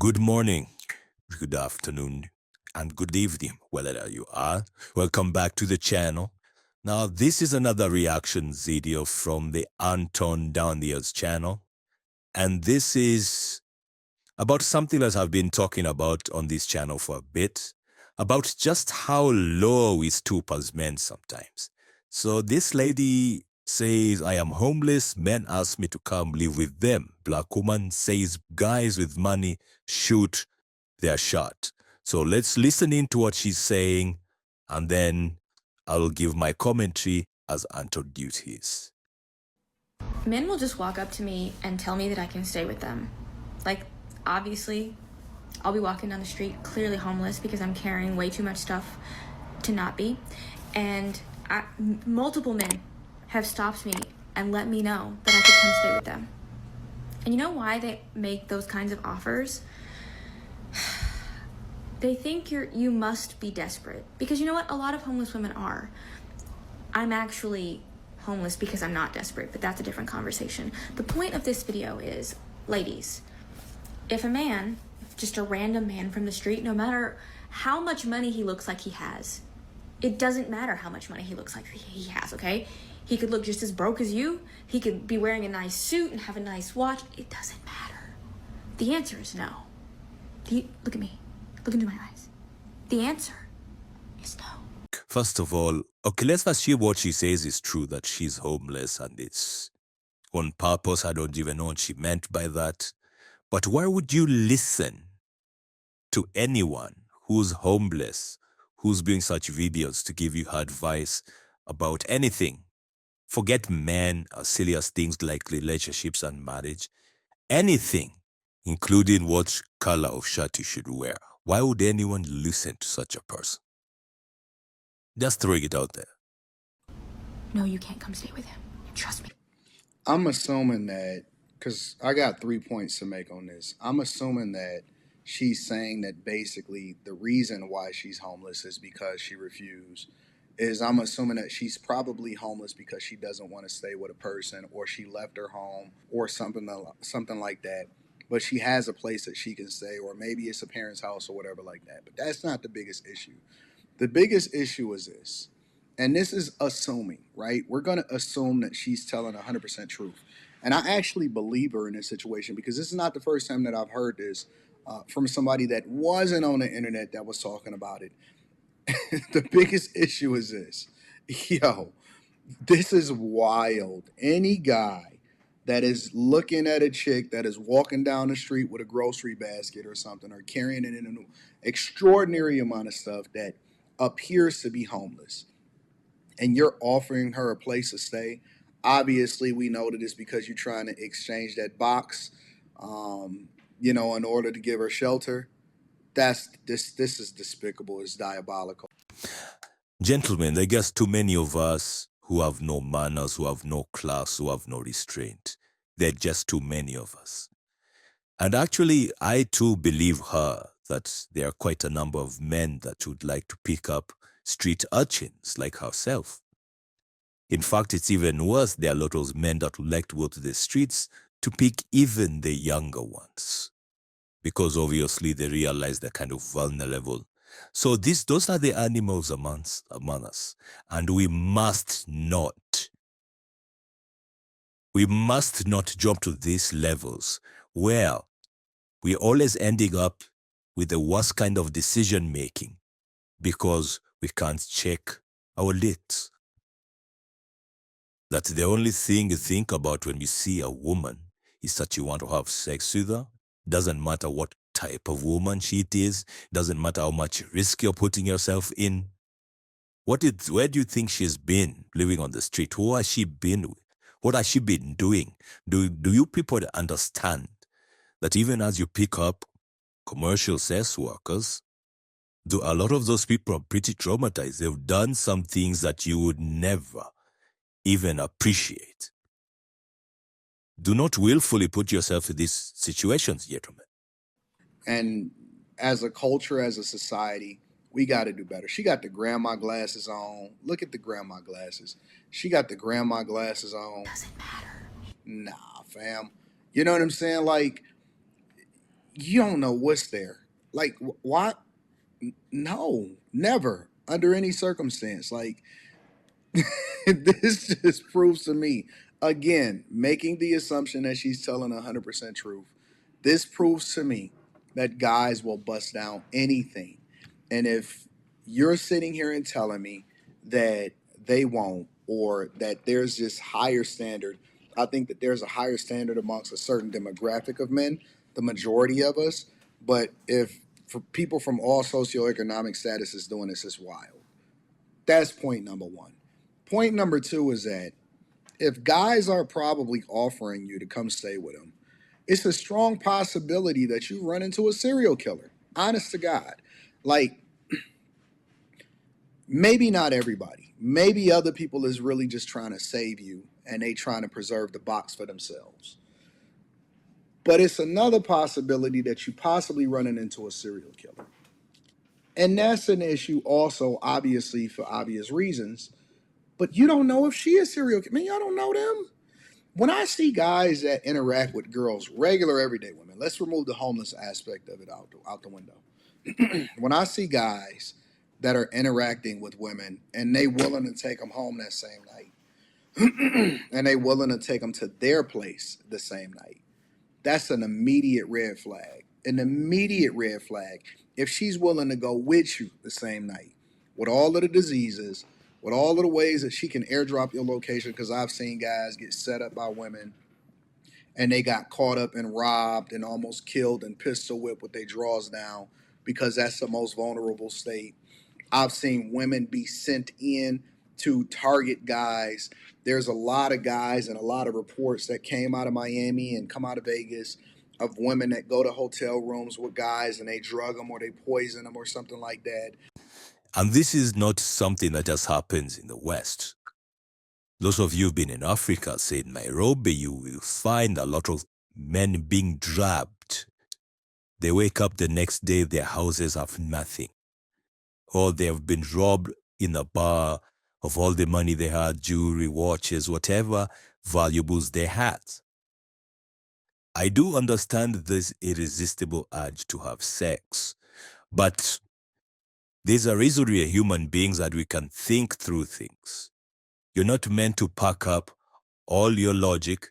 Good morning, good afternoon, and good evening, wherever you are. Welcome back to the channel. Now, this is another reaction video from the Anton Downier's channel, and this is about something that I've been talking about on this channel for a bit, about just how low we stoop as men sometimes. So this lady says, I am homeless, men ask me to come live with them. Black woman says guys with money shoot their shot. So let's listen into what she's saying, and then I'll give my commentary as Anton gives his. Men will just walk up to me and tell me that I can stay with them. Like, obviously, I'll be walking down the street clearly homeless because I'm carrying way too much stuff to not be. And multiple men have stopped me and let me know that I could come stay with them. And you know why they make those kinds of offers? They think you must be desperate. Because you know what? A lot of homeless women are. I'm actually homeless because I'm not desperate, but that's a different conversation. The point of this video is, ladies, if a man, just a random man from the street, no matter how much money he looks like he has, it doesn't matter how much money he looks like he has, okay? He could look just as broke as you. He could be wearing a nice suit and have a nice watch. It doesn't matter. The answer is no. Look at me. Look into my eyes. The answer is no. First of all, okay, let's assume what she says is true, that she's homeless and it's on purpose. I don't even know what she meant by that. But why would you listen to anyone who's homeless, who's doing such videos to give you advice about anything? Forget men or serious things like relationships and marriage. Anything, including what color of shirt you should wear. Why would anyone listen to such a person? Just throwing it out there. No, you can't come stay with him. Trust me. I'm assuming that, because I got 3 points to make on this. I'm assuming that she's saying that basically the reason why she's homeless is because she refused. I'm assuming that she's probably homeless because she doesn't want to stay with a person, or she left her home, or something like that. But she has a place that she can stay, or maybe it's a parent's house or whatever like that. But that's not the biggest issue. The biggest issue is this, and this is assuming, right? We're going to assume that she's telling 100% truth. And I actually believe her in this situation, because this is not the first time that I've heard this from somebody that wasn't on the internet that was talking about it. The biggest issue is this. Yo, this is wild. Any guy that is looking at a chick that is walking down the street with a grocery basket or something, or carrying it in an extraordinary amount of stuff that appears to be homeless, and you're offering her a place to stay, obviously we know that it's because you're trying to exchange that box, in order to give her shelter. This is despicable. It's diabolical. Gentlemen, I guess too many of us who have no manners, who have no class, who have no restraint. There are just too many of us. And actually, I too believe her that there are quite a number of men that would like to pick up street urchins like herself. In fact, it's even worse. There are a lot of men that would like to go to the streets to pick even the younger ones, because obviously they realize they're kind of vulnerable. So those are the animals among us, and we must not jump to these levels where we're always ending up with the worst kind of decision making because we can't check our lips. That's the only thing you think about when you see a woman, is that you want to have sex with her. Doesn't matter what type of woman she is. Doesn't matter how much risk you're putting yourself in. Where do you think she's been living on the street? Who has she been with? What has she been doing? Do you people understand that even as you pick up commercial sex workers, a lot of those people are pretty traumatized. They've done some things that you would never even appreciate. Do not willfully put yourself in these situations, gentlemen. And as a culture, as a society, we got to do better. She got the grandma glasses on. Look at the grandma glasses. She got the grandma glasses on. Doesn't matter. Nah, fam. You know what I'm saying? Like, you don't know what's there. Like, why? No, never, under any circumstance. Like, this just proves to me, again, making the assumption that she's telling 100% truth. This proves to me that guys will bust down anything. And if you're sitting here and telling me that they won't, or that there's this higher standard, I think that there's a higher standard amongst a certain demographic of men, the majority of us. But if for people from all socioeconomic statuses doing this, it's wild. That's point number one. Point number two is that if guys are probably offering you to come stay with them, it's a strong possibility that you run into a serial killer. Honest to God. Like, maybe not everybody. Maybe other people is really just trying to save you and they trying to preserve the box for themselves. But it's another possibility that you possibly running into a serial killer. And that's an issue also, obviously, for obvious reasons. But you don't know if she is serial killer. Man, y'all don't know them. When I see guys that interact with girls, regular everyday women, let's remove the homeless aspect of it out the window. When I see guys that are interacting with women and they willing to take them home that same night, and they willing to take them to their place the same night, that's an immediate red flag. An immediate red flag. If she's willing to go with you the same night, with all of the diseases, with all of the ways that she can airdrop your location, because I've seen guys get set up by women and they got caught up and robbed and almost killed and pistol whipped with their drawers down because that's the most vulnerable state. I've seen women be sent in to target guys. There's a lot of guys and a lot of reports that came out of Miami and come out of Vegas of women that go to hotel rooms with guys and they drug them or they poison them or something like that. And this is not something that just happens in the West. Those of you who've been in Africa, say in Nairobi, you will find a lot of men being dragged. They wake up the next day, their houses have nothing. Or they have been robbed in a bar of all the money they had, jewelry, watches, whatever valuables they had. I do understand this irresistible urge to have sex, but there's a reason we are human beings that we can think through things. You're not meant to pack up all your logic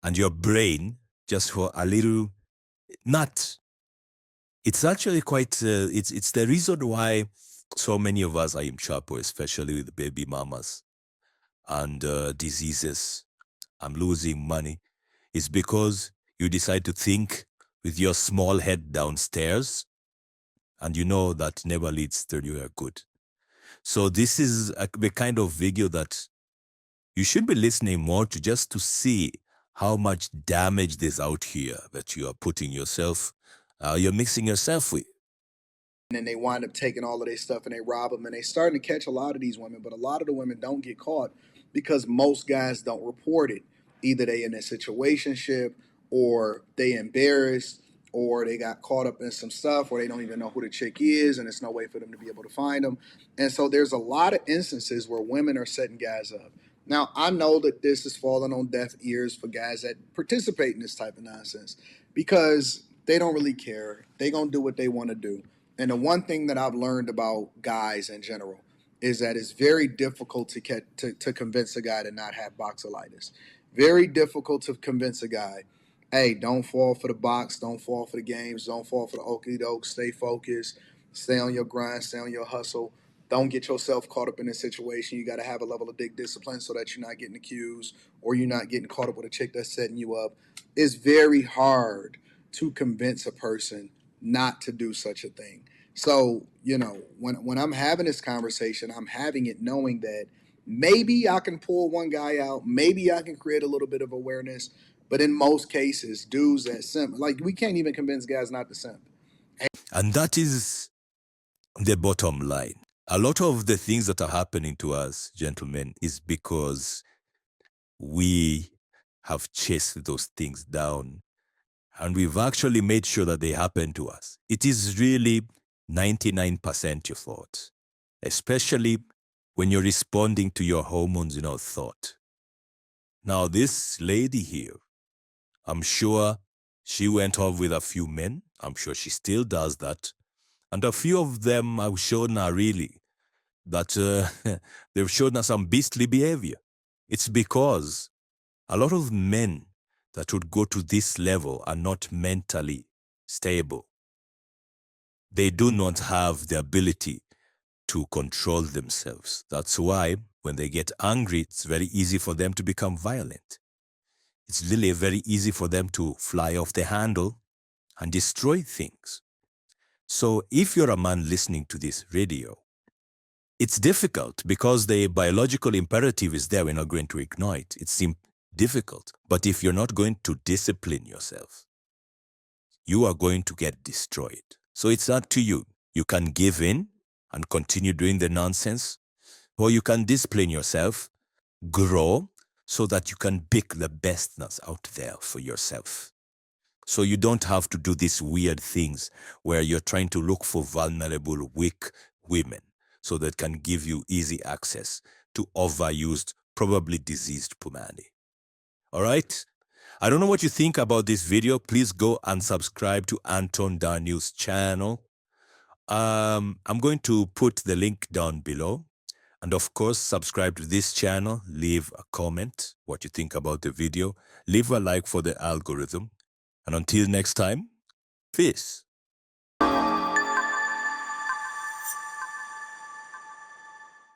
and your brain just for a little nut. It's actually quite, it's the reason why so many of us are in trouble, especially with baby mamas and diseases. I'm losing money. It's because you decide to think with your small head downstairs and you know that never leads to anywhere good. So this is the kind of video that you should be listening more to, just to see how much damage there's out here that you are putting yourself, you're mixing yourself with. And then they wind up taking all of their stuff and they rob them. And they starting to catch a lot of these women, but a lot of the women don't get caught because most guys don't report it. Either they in a situationship or they embarrassed or they got caught up in some stuff or they don't even know who the chick is and there's no way for them to be able to find them. And so there's a lot of instances where women are setting guys up. Now, I know that this is falling on deaf ears for guys that participate in this type of nonsense because they don't really care. They gonna do what they want to do. And the one thing that I've learned about guys in general is that it's very difficult to convince a guy to not have boxolitis. Very difficult to convince a guy, hey, don't fall for the box, don't fall for the games, don't fall for the okie doke, stay focused, stay on your grind, stay on your hustle. Don't get yourself caught up in this situation. You got to have a level of dick discipline so that you're not getting accused or you're not getting caught up with a chick that's setting you up. It's very hard to convince a person not to do such a thing. So, when I'm having this conversation, I'm having it knowing that maybe I can pull one guy out, maybe I can create a little bit of awareness, but in most cases, dudes that simp, like we can't even convince guys not to simp. And that is the bottom line. A lot of the things that are happening to us, gentlemen, is because we have chased those things down and we've actually made sure that they happen to us. It is really 99% your fault, especially when you're responding to your hormones in our thought. Now, this lady here, I'm sure she went off with a few men I'm sure she still does that. And a few of them have shown her really that they've shown us some beastly behavior. It's because a lot of men that would go to this level are not mentally stable. They do not have the ability to control themselves. That's why when they get angry, it's very easy for them to become violent. It's really very easy for them to fly off the handle and destroy things. So if you're a man listening to this radio, it's difficult because the biological imperative is there. We're not going to ignore it. It seems difficult. But if you're not going to discipline yourself, you are going to get destroyed. So it's up to you. You can give in and continue doing the nonsense, or you can discipline yourself, grow, so that you can pick the bestness out there for yourself. So you don't have to do these weird things where you're trying to look for vulnerable, weak women so that can give you easy access to overused, probably diseased pomade. All right? I don't know what you think about this video. Please go and subscribe to Anton Daniel's channel. I'm going to put the link down below. And of course, subscribe to this channel. Leave a comment, what you think about the video. Leave a like for the algorithm. And until next time, peace.